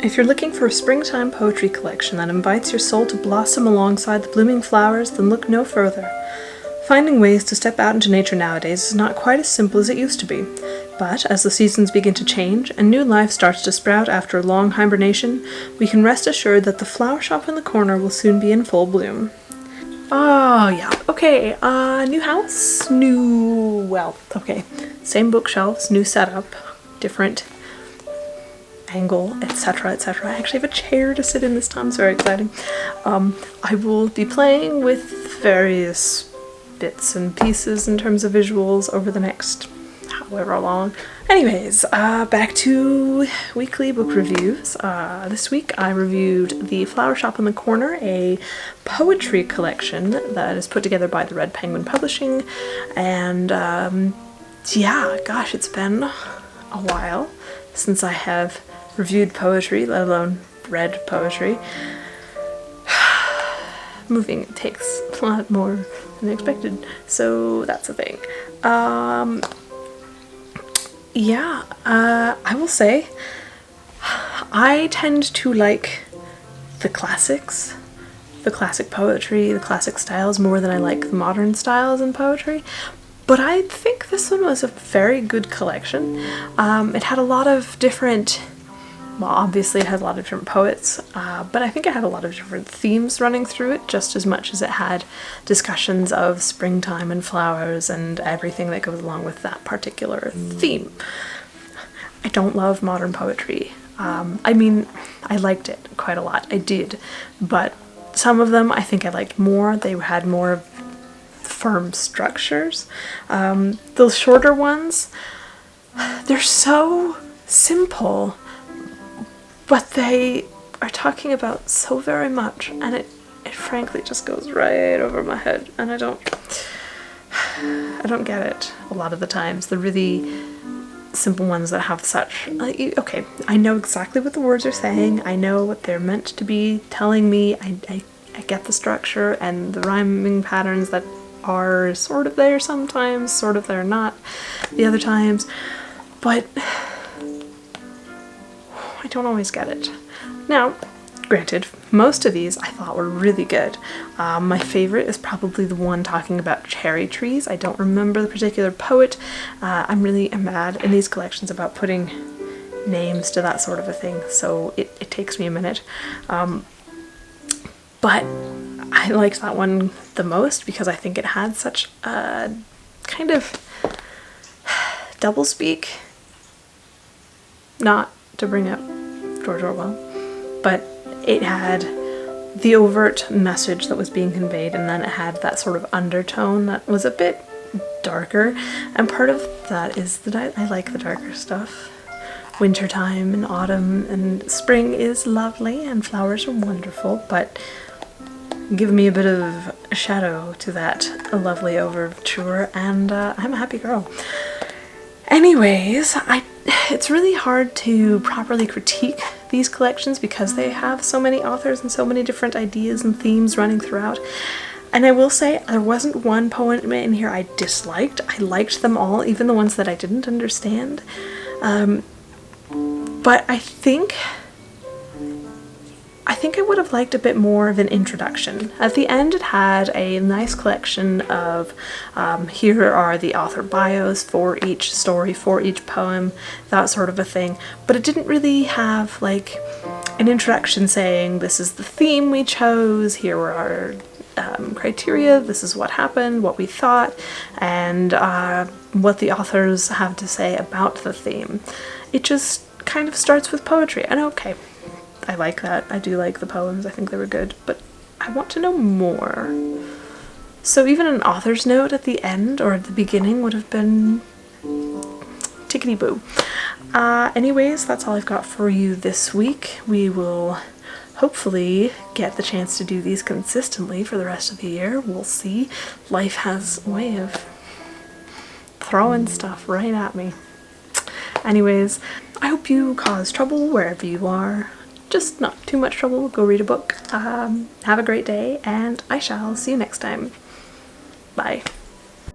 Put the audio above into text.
If you're looking for a springtime poetry collection that invites your soul to blossom alongside the blooming flowers, then look no further. Finding ways to step out into nature nowadays is not quite as simple as it used to be. But as the seasons begin to change and new life starts to sprout after a long hibernation, we can rest assured that the flower shop in the corner will soon be in full bloom. Oh yeah, okay, new house, same bookshelves, new setup, different angle, etc, etc. I actually have a chair to sit in this time, it's very exciting. I will be playing with various bits and pieces in terms of visuals over the next however long. Anyways, back to weekly book reviews. This week I reviewed The Flower Shop in the Corner, a poetry collection that is put together by the Red Penguin Publishing, and yeah, gosh, it's been a while since I have reviewed poetry, let alone read poetry. Moving takes a lot more than expected, so that's a thing. Yeah, I will say I tend to like the classics, the classic poetry, the classic styles more than I like the modern styles in poetry. But I think this one was a very good collection. It had a lot of different, well, obviously it had a lot of different poets, but I think it had a lot of different themes running through it, just as much as it had discussions of springtime and flowers and everything that goes along with that particular theme. I don't love modern poetry. I mean, I liked it quite a lot, I did, but some of them I think I liked more. They had more firm structures. Those shorter ones, they're so simple, but they are talking about so very much, and it frankly just goes right over my head, and I don't get it a lot of the times. The really simple ones that have such, okay, I know exactly what the words are saying, I know what they're meant to be telling me, I get the structure and the rhyming patterns that are sort of there sometimes, sort of there not the other times, but I don't always get it. Now, granted, most of these I thought were really good. My favorite is probably the one talking about cherry trees. I don't remember the particular poet. I'm really mad in these collections about putting names to that sort of a thing, so it takes me a minute. But I liked that one the most because I think it had such a kind of doublespeak. Not to bring up George Orwell, but it had the overt message that was being conveyed, and then it had that sort of undertone that was a bit darker, and part of that is that I like the darker stuff. Wintertime and autumn and spring is lovely and flowers are wonderful, but give me a bit of a shadow to that lovely overture and I'm a happy girl. Anyways, it's really hard to properly critique these collections because they have so many authors and so many different ideas and themes running throughout. And I will say there wasn't one poem in here I disliked. I liked them all, even the ones that I didn't understand. But I think I would have liked a bit more of an introduction. At the end it had a nice collection of here are the author bios for each story, for each poem, that sort of a thing, but it didn't really have like an introduction saying this is the theme we chose, here were our criteria, this is what happened, what we thought, and what the authors have to say about the theme. It just kind of starts with poetry, and okay, I like that. I do like the poems. I think they were good, but I want to know more. So even an author's note at the end or at the beginning would have been tickety-boo. Anyways, that's all I've got for you this week. We will hopefully get the chance to do these consistently for the rest of the year. We'll see. Life has a way of throwing stuff right at me. Anyways, I hope you cause trouble wherever you are. Just not too much trouble. Go read a book. Have a great day, and I shall see you next time. Bye.